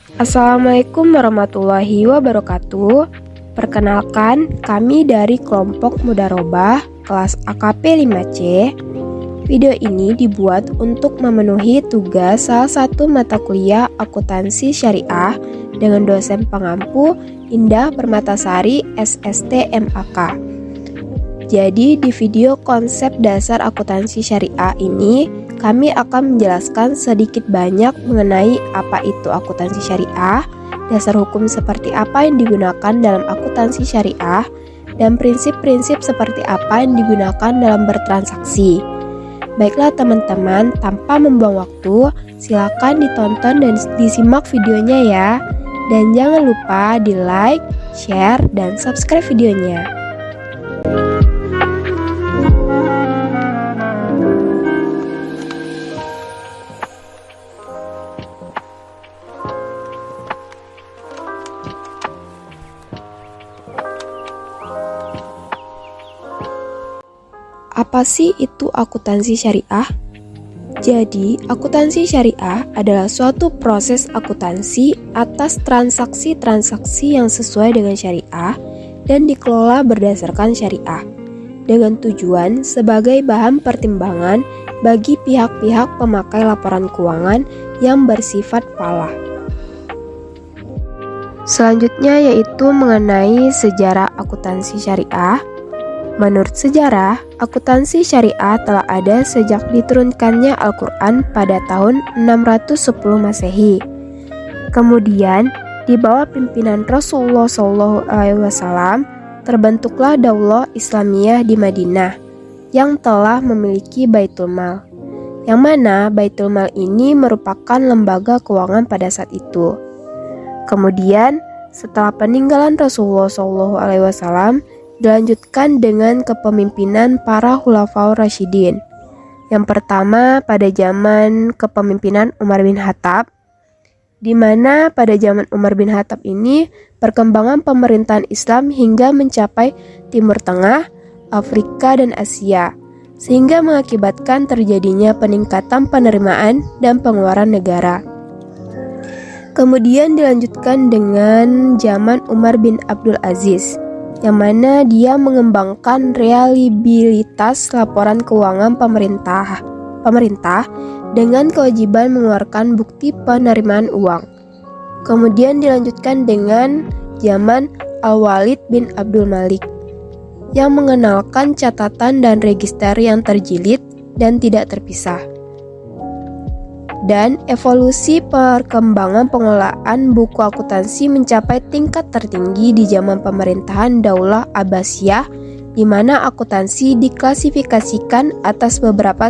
Assalamualaikum warahmatullahi wabarakatuh. Perkenalkan, kami dari kelompok Mudarobah kelas AKP 5C. Video ini dibuat untuk memenuhi tugas salah satu mata kuliah akuntansi syariah dengan dosen pengampu Indah Permatasari SST MAK. Jadi di video konsep dasar akuntansi syariah ini, kami akan menjelaskan sedikit banyak mengenai apa itu akuntansi syariah, dasar hukum seperti apa yang digunakan dalam akuntansi syariah, dan prinsip-prinsip seperti apa yang digunakan dalam bertransaksi. Baiklah teman-teman, tanpa membuang waktu, silakan ditonton dan disimak videonya ya. Dan jangan lupa di like, share, dan subscribe videonya. Apa sih itu akuntansi syariah? Jadi, akuntansi syariah adalah suatu proses akuntansi atas transaksi-transaksi yang sesuai dengan syariah dan dikelola berdasarkan syariah, dengan tujuan sebagai bahan pertimbangan bagi pihak-pihak pemakai laporan keuangan yang bersifat falah. Selanjutnya yaitu mengenai sejarah akuntansi syariah. Menurut sejarah, akuntansi syariah telah ada sejak diturunkannya Al-Quran pada tahun 610 Masehi. Kemudian, di bawah pimpinan Rasulullah SAW, terbentuklah Daulah Islamiyah di Madinah yang telah memiliki Baitul Mal, yang mana Baitul Mal ini merupakan lembaga keuangan pada saat itu. Kemudian, setelah peninggalan Rasulullah SAW, dilanjutkan dengan kepemimpinan para Khulafaur Rasyidin. Yang pertama pada zaman kepemimpinan Umar bin Khattab, di mana pada zaman Umar bin Khattab ini perkembangan pemerintahan Islam hingga mencapai Timur Tengah, Afrika, dan Asia, sehingga mengakibatkan terjadinya peningkatan penerimaan dan pengeluaran negara. Kemudian dilanjutkan dengan zaman Umar bin Abdul Aziz, yang mana dia mengembangkan reliabilitas laporan keuangan pemerintah dengan kewajiban mengeluarkan bukti penerimaan uang. Kemudian dilanjutkan dengan zaman Al-Walid bin Abdul Malik yang mengenalkan catatan dan register yang terjilid dan tidak terpisah. Dan evolusi perkembangan pengelolaan buku akuntansi mencapai tingkat tertinggi di zaman pemerintahan Daulah Abbasiyah, di mana akuntansi diklasifikasikan atas beberapa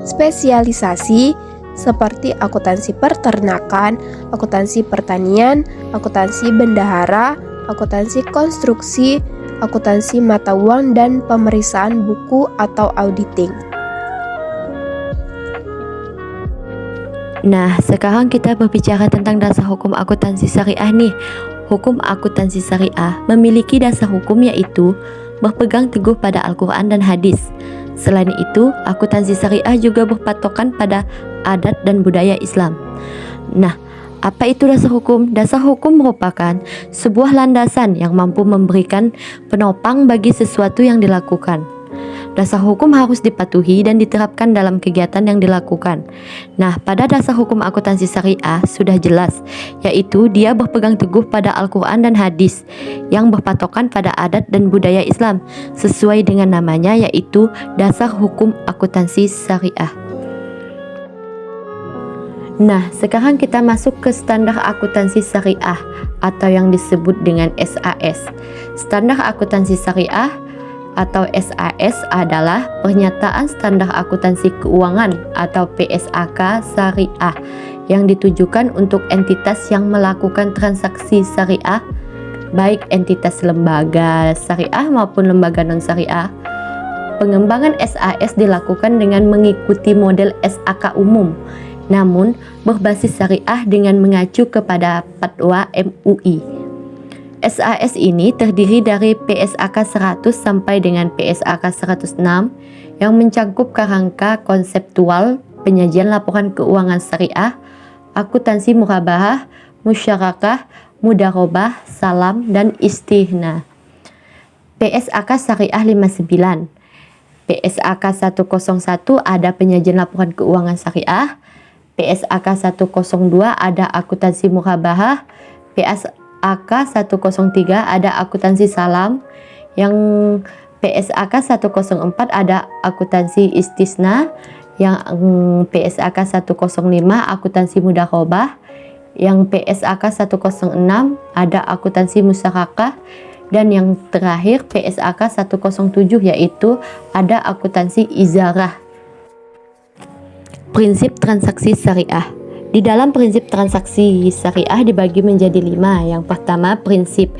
spesialisasi seperti akuntansi peternakan, akuntansi pertanian, akuntansi bendahara, akuntansi konstruksi, akuntansi mata uang, dan pemeriksaan buku atau auditing. Nah, sekarang kita berbicara tentang dasar hukum akuntansi syariah nih. Hukum akuntansi syariah memiliki dasar hukum yaitu berpegang teguh pada Al-Quran dan hadis. Selain itu, akuntansi syariah juga berpatokan pada adat dan budaya Islam. Nah, apa itu dasar hukum? Dasar hukum merupakan sebuah landasan yang mampu memberikan penopang bagi sesuatu yang dilakukan. Dasar hukum harus dipatuhi dan diterapkan dalam kegiatan yang dilakukan. Nah, pada dasar hukum akuntansi syariah sudah jelas, yaitu dia berpegang teguh pada Al-Quran dan hadis yang berpatokan pada adat dan budaya Islam, sesuai dengan namanya yaitu dasar hukum akuntansi syariah. Nah, sekarang kita masuk ke standar akuntansi syariah atau yang disebut dengan SAS. Standar akuntansi syariah atau SAS adalah pernyataan standar akuntansi keuangan atau PSAK syariah yang ditujukan untuk entitas yang melakukan transaksi syariah, baik entitas lembaga syariah maupun lembaga non-syariah. Pengembangan SAS dilakukan dengan mengikuti model SAK umum, namun berbasis syariah dengan mengacu kepada Fatwa MUI. SAS ini terdiri dari PSAK 100 sampai dengan PSAK 106 yang mencakup kerangka konseptual penyajian laporan keuangan syariah, akuntansi murabahah, musyarakah, mudarobah, salam, dan istihna. PSAK Syariah 59. PSAK 101 ada penyajian laporan keuangan syariah. PSAK 102 ada akuntansi murabahah. PSAK 103 ada akuntansi salam. Yang PSAK 104 ada akuntansi istisna. Yang PSAK 105 akuntansi mudarobah. Yang PSAK 106 ada akuntansi musyarakah. Dan yang terakhir PSAK 107 yaitu ada akuntansi izarah. Prinsip transaksi syariah. Di dalam prinsip transaksi syariah dibagi menjadi 5. Yang pertama prinsip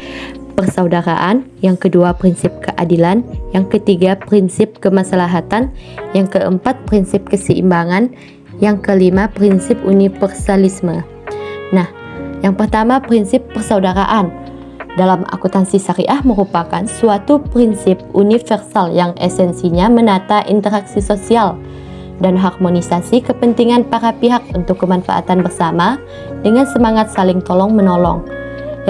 persaudaraan, yang kedua prinsip keadilan, yang ketiga prinsip kemaslahatan, yang keempat prinsip keseimbangan, yang kelima prinsip universalisme. Nah, yang pertama prinsip persaudaraan. Dalam akuntansi syariah merupakan suatu prinsip universal yang esensinya menata interaksi sosial dan harmonisasi kepentingan para pihak untuk kemanfaatan bersama dengan semangat saling tolong-menolong,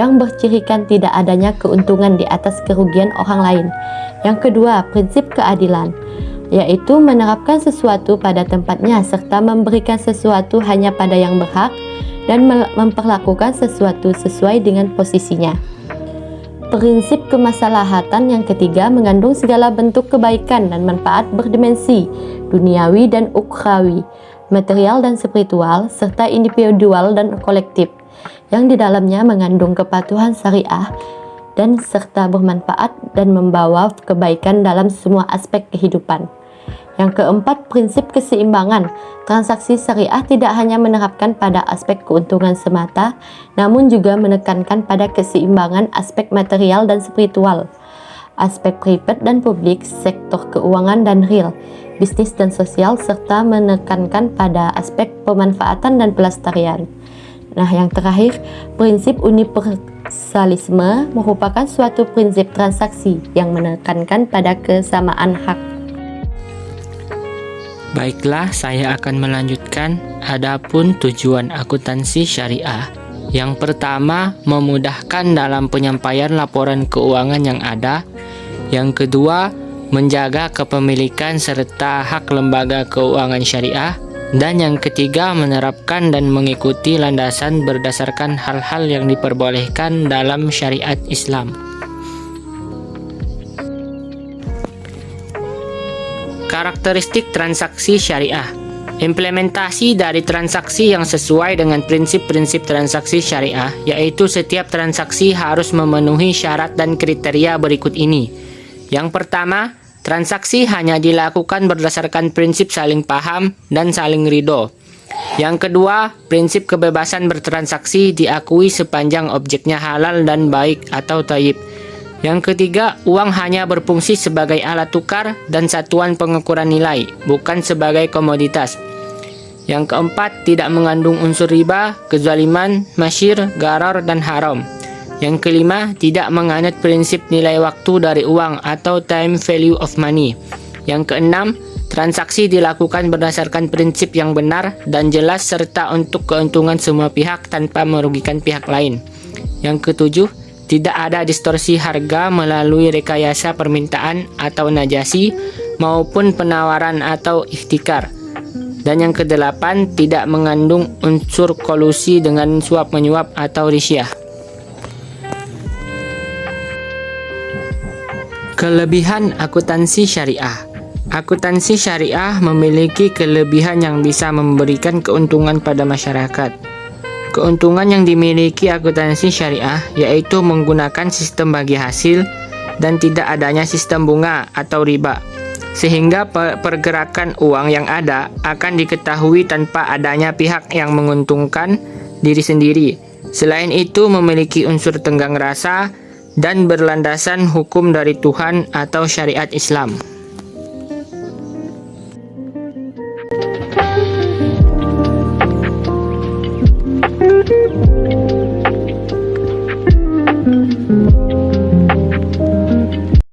yang bercirikan tidak adanya keuntungan di atas kerugian orang lain. Yang kedua, prinsip keadilan, yaitu menerapkan sesuatu pada tempatnya serta memberikan sesuatu hanya pada yang berhak dan memperlakukan sesuatu sesuai dengan posisinya. Prinsip kemaslahatan yang ketiga mengandung segala bentuk kebaikan dan manfaat berdimensi duniawi dan ukhrawi, material dan spiritual, serta individual dan kolektif, yang di dalamnya mengandung kepatuhan syariah dan serta bermanfaat dan membawa kebaikan dalam semua aspek kehidupan. Yang keempat, prinsip keseimbangan. Transaksi syariah tidak hanya menerapkan pada aspek keuntungan semata, namun juga menekankan pada keseimbangan aspek material dan spiritual, aspek privat dan publik, sektor keuangan dan real, bisnis dan sosial, serta menekankan pada aspek pemanfaatan dan pelestarian. Nah, yang terakhir, prinsip universalisme merupakan suatu prinsip transaksi yang menekankan pada kesamaan hak. Baiklah, saya akan melanjutkan. Adapun tujuan akuntansi syariah. Yang pertama, memudahkan dalam penyampaian laporan keuangan yang ada. Yang kedua, menjaga kepemilikan serta hak lembaga keuangan syariah. Dan yang ketiga, menerapkan dan mengikuti landasan berdasarkan hal-hal yang diperbolehkan dalam syariat Islam. Karakteristik transaksi syariah. Implementasi dari transaksi yang sesuai dengan prinsip-prinsip transaksi syariah, yaitu setiap transaksi harus memenuhi syarat dan kriteria berikut ini. Yang pertama, transaksi hanya dilakukan berdasarkan prinsip saling paham dan saling ridho. Yang kedua, prinsip kebebasan bertransaksi diakui sepanjang objeknya halal dan baik atau thayyib. Yang ketiga, uang hanya berfungsi sebagai alat tukar dan satuan pengukuran nilai, bukan sebagai komoditas. Yang keempat, tidak mengandung unsur riba, kezaliman, masyir, gharar, dan haram. Yang kelima, tidak menganut prinsip nilai waktu dari uang atau time value of money. Yang keenam, transaksi dilakukan berdasarkan prinsip yang benar dan jelas serta untuk keuntungan semua pihak tanpa merugikan pihak lain. Yang ketujuh, tidak ada distorsi harga melalui rekayasa permintaan atau najasi maupun penawaran atau ikhtikar. Dan yang kedelapan, tidak mengandung unsur kolusi dengan suap menyuap atau risyah. Kelebihan akuntansi syariah. Akuntansi syariah memiliki kelebihan yang bisa memberikan keuntungan pada masyarakat. Keuntungan yang dimiliki akuntansi syariah yaitu menggunakan sistem bagi hasil dan tidak adanya sistem bunga atau riba, sehingga pergerakan uang yang ada akan diketahui tanpa adanya pihak yang menguntungkan diri sendiri. Selain itu, memiliki unsur tenggang rasa dan berlandasan hukum dari Tuhan atau syariat Islam.